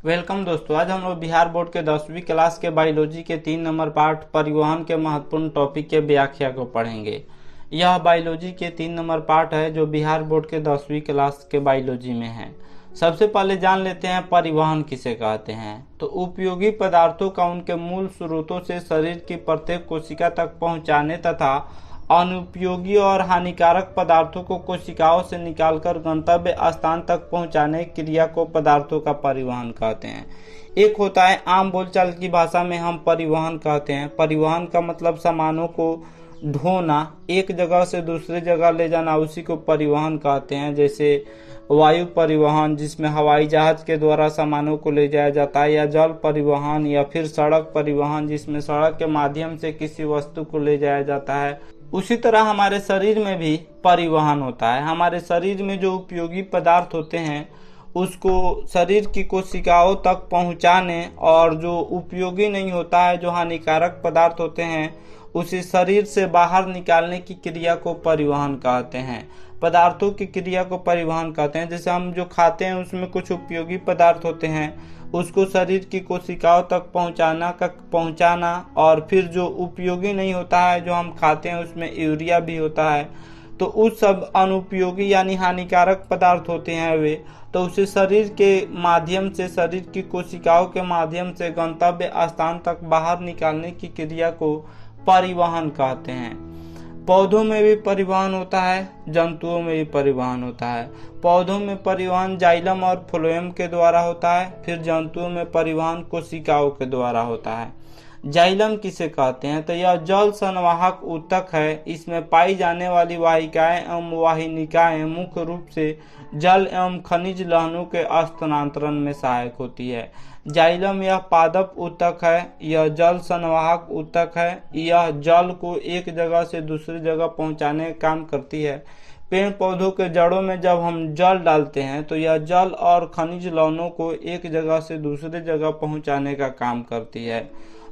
Welcome दोस्तों। आज हम लोग बिहार बोर्ड के 10वीं क्लास के बायोलॉजी के 3 नंबर पार्ट परिवहन के महत्वपूर्ण टॉपिक के व्याख्या को पढ़ेंगे। यह बायोलॉजी के 3 नंबर पार्ट है जो बिहार बोर्ड के 10वीं क्लास के बायोलॉजी में है। सबसे पहले जान लेते हैं परिवहन किसे कहते हैं। तो उपयोगी पदार्थों का उनके मूल स्रोतों से शरीर की प्रत्येक कोशिका तक पहुंचाने तथा अनुपयोगी और हानिकारक पदार्थों को कोशिकाओं से निकालकर गंतव्य स्थान तक पहुंचाने की क्रिया को पदार्थों का परिवहन कहते हैं। एक होता है आम बोलचाल की भाषा में हम परिवहन कहते हैं। परिवहन का मतलब सामानों को ढोना, एक जगह से दूसरे जगह ले जाना, उसी को परिवहन कहते हैं। जैसे वायु परिवहन जिसमें हवाई जहाज के द्वारा सामानों को ले जाया जाता है, या जल परिवहन, या फिर सड़क परिवहन जिसमें सड़क के माध्यम से किसी वस्तु को ले जाया जाता है। उसी तरह हमारे शरीर में भी परिवहन होता है। हमारे शरीर में जो उपयोगी पदार्थ होते हैं उसको शरीर की कोशिकाओं तक पहुंचाने, और जो उपयोगी नहीं होता है, जो हानिकारक पदार्थ होते हैं, उसे शरीर से बाहर निकालने की क्रिया को परिवहन कहते हैं। पदार्थों की क्रिया को परिवहन कहते हैं। जैसे हम जो खाते हैं उसमें कुछ उपयोगी पदार्थ होते हैं, उसको शरीर की कोशिकाओं तक पहुंचाना, और फिर जो उपयोगी नहीं होता है जो हम खाते हैं उसमें यूरिया भी होता है, तो उस सब अनुपयोगी यानी हानिकारक पदार्थ होते हैं वे, तो उसे शरीर के माध्यम से, शरीर की कोशिकाओं के माध्यम से गंतव्य स्थान तक बाहर निकालने की क्रिया को परिवहन कहते हैं। पौधों में भी परिवहन होता है, जंतुओं में भी परिवहन होता है। पौधों में परिवहन जाइलम और फ्लोएम के द्वारा होता है, फिर जंतुओं में परिवहन कोशिकाओं के द्वारा होता है। जाइलम किसे कहते हैं? तो यह जल संवाहक ऊतक है। इसमें पाई जाने वाली वाहिकाएं एवं वाहिनिकाएं मुख्य रूप से जल एवं खनिज लवणों के स्थानांतरण में सहायक होती है। जाइलम यह पादप ऊतक है, यह जल संवाहक ऊतक है। यह जल को एक जगह से दूसरी जगह पहुंचाने का काम करती है। पेड़ पौधों के जड़ों में जब हम जल डालते हैं तो यह जल और खनिज लवणों को एक जगह से दूसरी जगह पहुंचाने का काम करती है।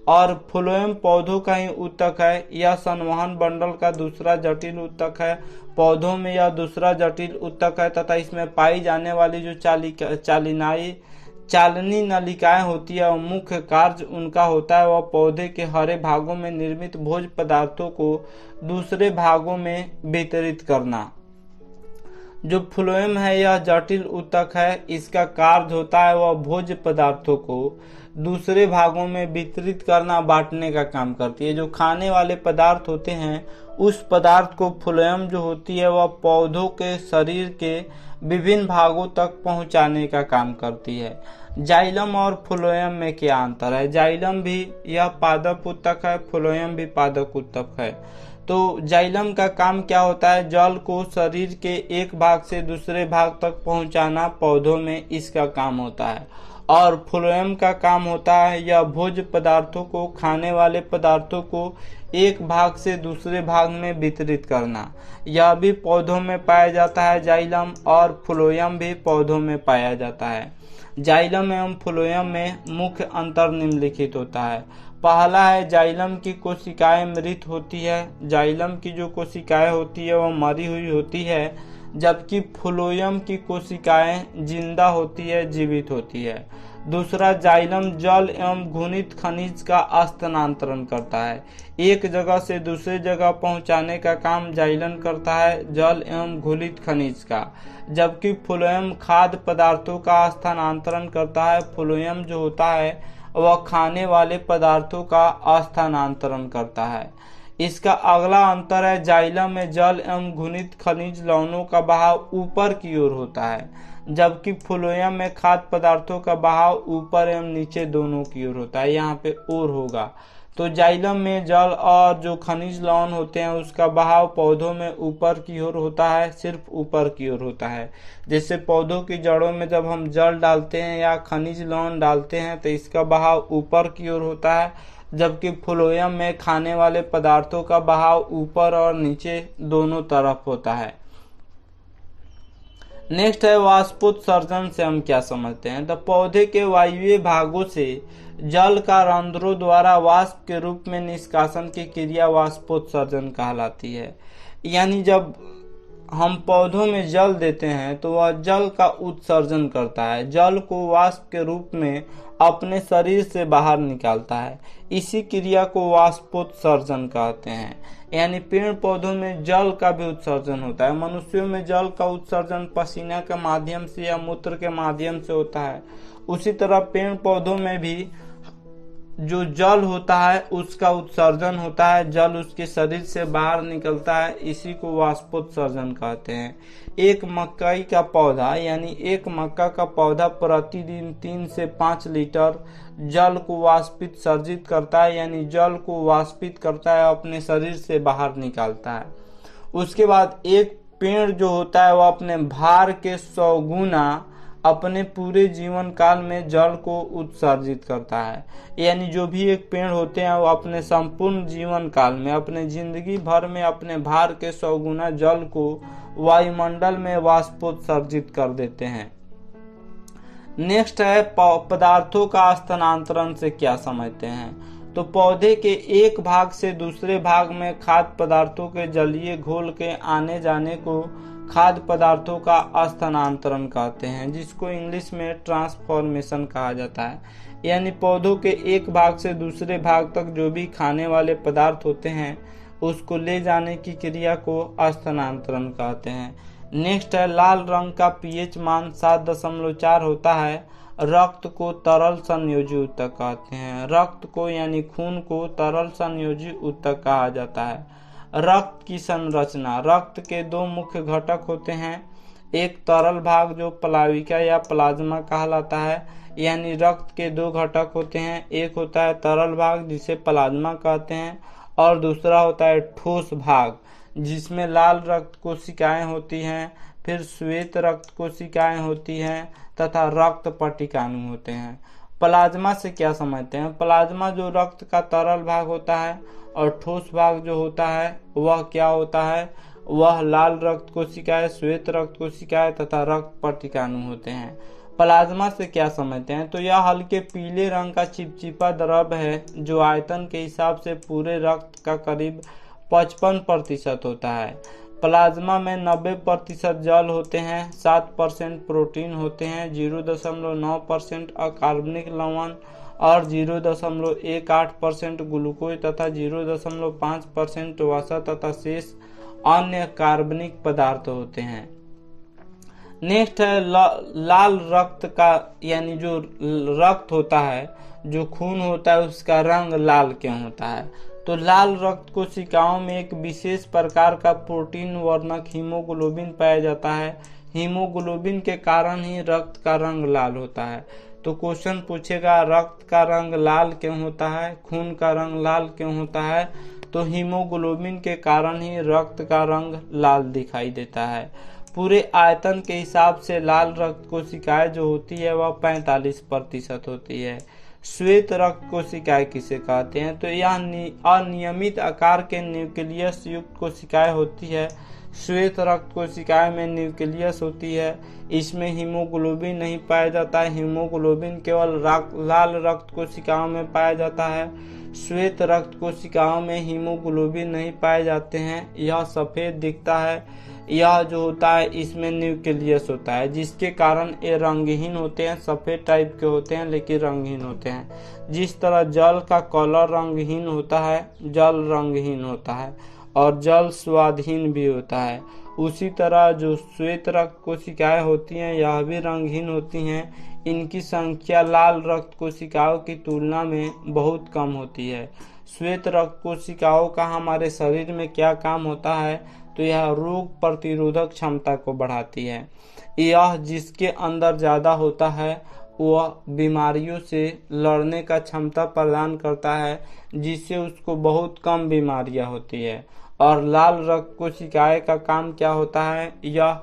और फ्लोएम पौधों का ही ऊतक है। यह संवहन बंडल का दूसरा जटिल ऊतक है। पौधों में यह दूसरा जटिल ऊतक है तथा इसमें पाई जाने वाली जो चालनी नलिकाएं होती है, और मुख्य कार्य उनका होता है वह पौधे के हरे भागों में निर्मित भोज्य पदार्थों को दूसरे भागों में वितरित करना। जो फ्लोएम है यह जटिल ऊतक है। इसका कार्य होता है वह भोज्य पदार्थों को दूसरे भागों में वितरित करना, बांटने का काम करती है। जो खाने वाले पदार्थ होते हैं उस पदार्थ को फ्लोएम जो होती है वह पौधों के शरीर के विभिन्न भागों तक पहुंचाने का काम करती है। जाइलम और फ्लोएम में क्या अंतर है? जाइलम भी यह पादप ऊतक है, फ्लोएम भी पादप ऊतक है। तो जाइलम का काम क्या होता है? जल को शरीर के एक भाग से दूसरे भाग तक पहुंचाना, पौधों में इसका काम होता है। और फ्लोएम का काम होता है यह भोज्य पदार्थों को, खाने वाले पदार्थों को एक भाग से दूसरे भाग में वितरित करना। यह भी पौधों में पाया जाता है जाइलम, और फ्लोएम भी पौधों में पाया जाता है। जाइलम एवं फ्लोएम में मुख्य अंतर निम्नलिखित होता है। पहला है जाइलम की कोशिकाएं मृत होती है। जाइलम की जो कोशिकाएं होती है वह मरी हुई होती है, जबकि फ्लोएम की कोशिकाएं जिंदा होती है, जीवित होती है। दूसरा, जाइलम जल एवं घुनित खनिज का स्थानांतरण करता है। एक जगह से दूसरे जगह पहुंचाने का काम जाइलम करता है, जल एवं घुलित खनिज का, जबकि फ्लोएम खाद्य पदार्थों का स्थानांतरण करता है। फ्लोएम जो होता है वह खाने वाले पदार्थों का स्थानांतरण करता है। इसका अगला अंतर है जाइलम में जल एवं घुनित खनिज लवणों का बहाव ऊपर की ओर होता है, जबकि फ्लोएम में खाद्य पदार्थों का बहाव ऊपर एवं नीचे दोनों की ओर होता है। यहाँ पे ओर होगा। तो जाइलम में जल और जो खनिज लवण होते हैं उसका बहाव पौधों में ऊपर की ओर होता है, सिर्फ ऊपर की ओर होता है। जैसे पौधों की जड़ों में जब हम जल डालते हैं या खनिज लवण डालते हैं तो इसका बहाव ऊपर की ओर होता है, जबकि फ्लोएम में खाने वाले पदार्थों का बहाव ऊपर और नीचे दोनों तरफ होता है। नेक्स्ट है वाष्पोत्सर्जन से हम क्या समझते हैं? तो पौधे के वायुव्य भागों से जल का रंध्रों द्वारा वाष्प के रूप में निष्कासन की क्रिया वाष्पोत्सर्जन कहलाती है। यानी जब हम पौधों में जल देते हैं तो वह जल का उत्सर्जन करता है, जल को वाष्प के रूप में अपने शरीर से बाहर निकालता है। इसी क्रिया को वाष्पोत्सर्जन कहते हैं। यानी पेड़ पौधों में जल का भी उत्सर्जन होता है। मनुष्यों में जल का उत्सर्जन पसीना के माध्यम से या मूत्र के माध्यम से होता है। उसी तरह पेड़ पौधों में भी जो जल होता है उसका उत्सर्जन होता है, जल उसके शरीर से बाहर निकलता है, इसी को वाष्पोत्सर्जन कहते हैं। एक मकई का पौधा यानी एक मक्का का पौधा प्रतिदिन 3 से 5 लीटर जल को वाष्पित सर्जित करता है, यानी जल को वाष्पित करता है, अपने शरीर से बाहर निकालता है। उसके बाद एक पेड़ जो होता है वह अपने भार के 100 गुना अपने पूरे जीवन काल में जल को उत्सर्जित करता है। यानी जो भी एक पेड़ होते हैं वो अपने संपूर्ण जीवन काल में, अपने जिंदगी भर में अपने भार के 100 गुना जल को वायुमंडल में वाष्पोत्सर्जित कर देते हैं। नेक्स्ट है पदार्थों का स्थानांतरण से क्या समझते हैं। तो पौधे के एक भाग से दूसरे भाग में खाद्य पदार्थों के जलीय घोल के आने जाने को खाद्य पदार्थों का स्थानांतरण कहते हैं, जिसको इंग्लिश में ट्रांसफॉर्मेशन कहा जाता है। यानी पौधों के एक भाग से दूसरे भाग तक जो भी खाने वाले पदार्थ होते हैं उसको ले जाने की क्रिया को स्थानांतरण कहते हैं। नेक्स्ट है लाल रंग का पीएच मान 7.4 होता है। रक्त को तरल संयोजी ऊतक कहते हैं। रक्त को यानी खून को तरल संयोजी ऊतक कहा जाता है। रक्त की संरचना, रक्त के 2 मुख्य घटक होते हैं। एक तरल भाग जो प्लाविका या प्लाज्मा कहलाता है, यानी रक्त के 2 घटक होते हैं। एक होता है तरल भाग जिसे प्लाज्मा कहते हैं, और दूसरा होता है ठोस भाग जिसमें लाल रक्त कोशिकाएं होती हैं, फिर श्वेत रक्त कोशिकाएं होती हैं तथा रक्त पट्टिकाणु होते हैं। प्लाज्मा से क्या समझते हैं। प्लाज्मा जो रक्त का तरल भाग होता है, और ठोस भाग जो होता है वह क्या होता है, वह लाल रक्त कोशिकाएं, श्वेत रक्त कोशिकाएं तथा रक्त पट्टिकाणु होते हैं। प्लाज्मा से क्या समझते हैं। तो यह हल्के पीले रंग का चिपचिपा द्रव है जो आयतन के हिसाब से पूरे रक्त का करीब 55% होता है। प्लाज्मा में 90% जल होते हैं, 7% प्रोटीन होते हैं, 0.9% अकार्बनिक लवण और 0.18% ग्लूकोज तथा 0.5% वसा तथा शेष अन्य कार्बनिक पदार्थ होते हैं। नेक्स्ट है लाल रक्त का, यानी जो रक्त होता है, जो खून होता है उसका रंग लाल क्यों होता है। तो लाल रक्त कोशिकाओं में एक विशेष प्रकार का प्रोटीन वर्णक हीमोग्लोबिन पाया जाता है। हीमोग्लोबिन के कारण ही रक्त का रंग लाल होता है। तो क्वेश्चन पूछेगा रक्त का रंग लाल क्यों होता है, खून का रंग लाल क्यों होता है। तो हीमोग्लोबिन के कारण ही रक्त का रंग लाल दिखाई देता है। पूरे आयतन के हिसाब से लाल रक्त कोशिकाएं जो होती है वह 45% होती है। श्वेत रक्त कोशिकाएं किसे कहते हैं। तो यह अनियमित आकार के न्यूक्लियस युक्त कोशिकाएं होती है। श्वेत रक्त कोशिकाएं में न्यूक्लियस होती है, इसमें हीमोग्लोबिन नहीं पाया जाता है। हीमोग्लोबिन केवल लाल रक्त कोशिकाओं में पाया जाता है। श्वेत रक्त कोशिकाओं में हीमोग्लोबिन नहीं पाए जाते हैं, यह सफेद दिखता है। यह जो होता है इसमें न्यूक्लियस होता है, जिसके कारण ये रंगहीन होते हैं, सफेद टाइप के होते हैं लेकिन रंगहीन होते हैं। जिस तरह जल का कलर रंगहीन होता है, जल रंगहीन होता है और जल स्वादहीन भी होता है, उसी तरह जो श्वेत रक्त कोशिकाएं होती हैं यह भी रंगहीन होती हैं। इनकी संख्या लाल रक्त कोशिकाओं की तुलना में बहुत कम होती है। श्वेत रक्त कोशिकाओं का हमारे शरीर में क्या काम होता है, तो यह रोग प्रतिरोधक क्षमता को बढ़ाती है। यह जिसके अंदर ज्यादा होता है वह बीमारियों से लड़ने का क्षमता प्रदान करता है, जिससे उसको बहुत कम बीमारियां होती है। और लाल रक्त कोशिकाएं का काम क्या होता है, यह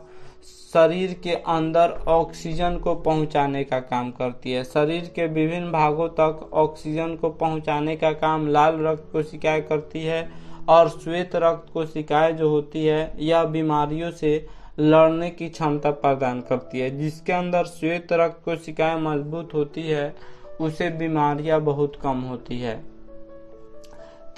शरीर के अंदर ऑक्सीजन को पहुंचाने का काम करती है। शरीर के विभिन्न भागों तक ऑक्सीजन को पहुंचाने का काम लाल रक्त कोशिकाएं करती है। और श्वेत रक्त कोशिकाएं जो होती है यह बीमारियों से लड़ने की क्षमता प्रदान करती है। जिसके अंदर श्वेत रक्त कोशिकाएं मजबूत होती है उसे बीमारियां बहुत कम होती है।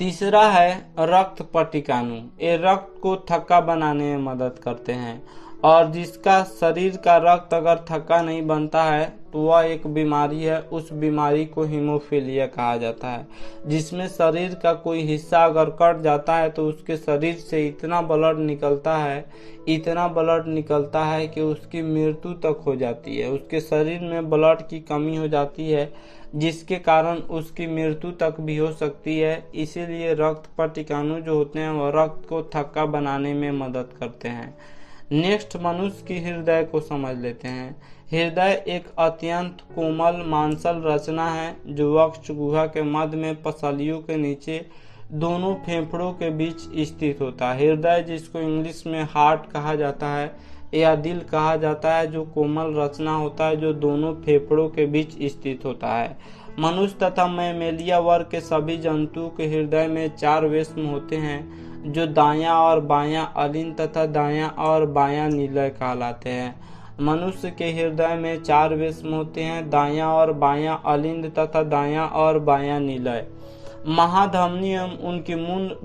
तीसरा है रक्त पटिकाणु। ये रक्त को थक्का बनाने में मदद करते हैं और जिसका शरीर का रक्त अगर थक्का नहीं बनता है तो वह एक बीमारी है। उस बीमारी को हीमोफीलिया कहा जाता है, जिसमें शरीर का कोई हिस्सा अगर कट जाता है तो उसके शरीर से इतना ब्लड निकलता है कि उसकी मृत्यु तक हो जाती है। उसके शरीर में ब्लड की कमी हो जाती है जिसके कारण उसकी मृत्यु तक भी हो सकती है। इसीलिए रक्त पटिकाणु जो होते हैं वह रक्त को थक्का बनाने में मदद करते हैं। नेक्स्ट मनुष्य की हृदय को समझ लेते हैं। हृदय एक अत्यंत कोमल मांसल रचना है जो वक्ष गुहा के मध्य में पसलियों के नीचे दोनों फेफड़ों के बीच स्थित होता है। हृदय, जिसको इंग्लिश में हार्ट कहा जाता है या दिल कहा जाता है, जो कोमल रचना होता है जो दोनों फेफड़ों के बीच स्थित होता है। मनुष्य तथा मैमेलिया वर्ग के सभी जंतुओं के हृदय में 4 वेश्म होते हैं जो दायां और बायां अलिंद तथा दायां और बायां निलय कहलाते हैं। मनुष्य के हृदय में 4 वेश्म होते हैं, दायां और बायां अलिंद तथा दायां और बायां निलय। महाधमनी एवं उनकी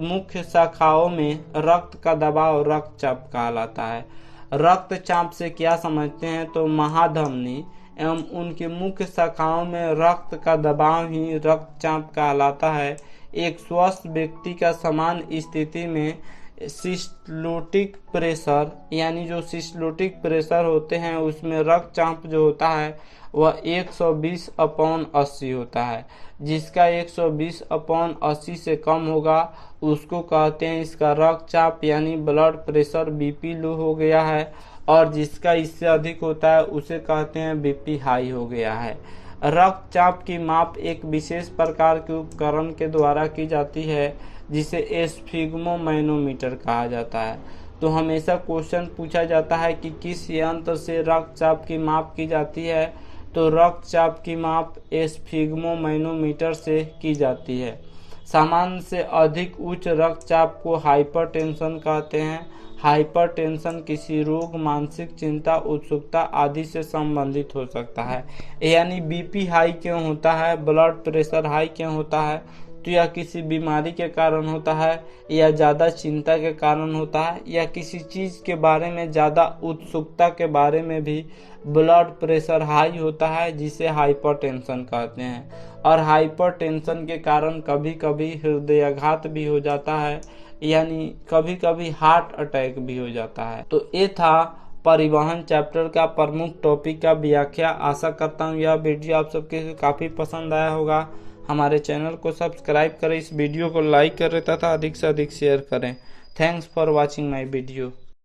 मुख्य शाखाओं में रक्त का दबाव रक्तचाप कहलाता है। रक्तचाप से क्या समझते हैं तो महाधमनी एवं उनकी मुख्य शाखाओं में रक्त का दबाव ही रक्तचाप कहलाता है। एक स्वस्थ व्यक्ति का समान स्थिति में सिस्टोलिक प्रेशर यानी जो सिस्टोलिक प्रेशर होते हैं उसमें रक्तचाप जो होता है वह 120/80 होता है। जिसका 120/80 से कम होगा उसको कहते हैं इसका रक्तचाप यानी ब्लड प्रेशर बीपी लो हो गया है, और जिसका इससे अधिक होता है उसे कहते हैं बीपी हाई हो गया है। रक्तचाप की माप एक विशेष प्रकार के उपकरण के द्वारा की जाती है जिसे स्फिग्मोमैनोमीटर कहा जाता है। तो हमेशा क्वेश्चन पूछा जाता है कि किस यंत्र से रक्तचाप की माप की जाती है, तो रक्तचाप की माप स्फिग्मोमैनोमीटर से की जाती है। सामान्य से अधिक उच्च रक्तचाप को हाइपरटेंशन कहते हैं। हाइपरटेंशन किसी रोग, मानसिक चिंता, उत्सुकता आदि से संबंधित हो सकता है। यानी बीपी हाई क्यों होता है, ब्लड प्रेशर हाई क्यों होता है, तो या किसी बीमारी के कारण होता है, या ज़्यादा चिंता के कारण होता है, या किसी चीज़ के बारे में ज़्यादा उत्सुकता के बारे में भी ब्लड प्रेशर हाई होता है, जिसे हाइपरटेंशन कहते हैं। और हाइपरटेंशन के कारण कभी कभी हृदयाघात भी हो जाता है, यानी कभी कभी हार्ट अटैक भी हो जाता है। तो ये था परिवहन चैप्टर का प्रमुख टॉपिक का व्याख्या। आशा करता हूँ यह वीडियो आप सबके काफ़ी पसंद आया होगा। हमारे चैनल को सब्सक्राइब करें, इस वीडियो को लाइक करें तथा अधिक से अधिक शेयर करें। Thanks for watching my video.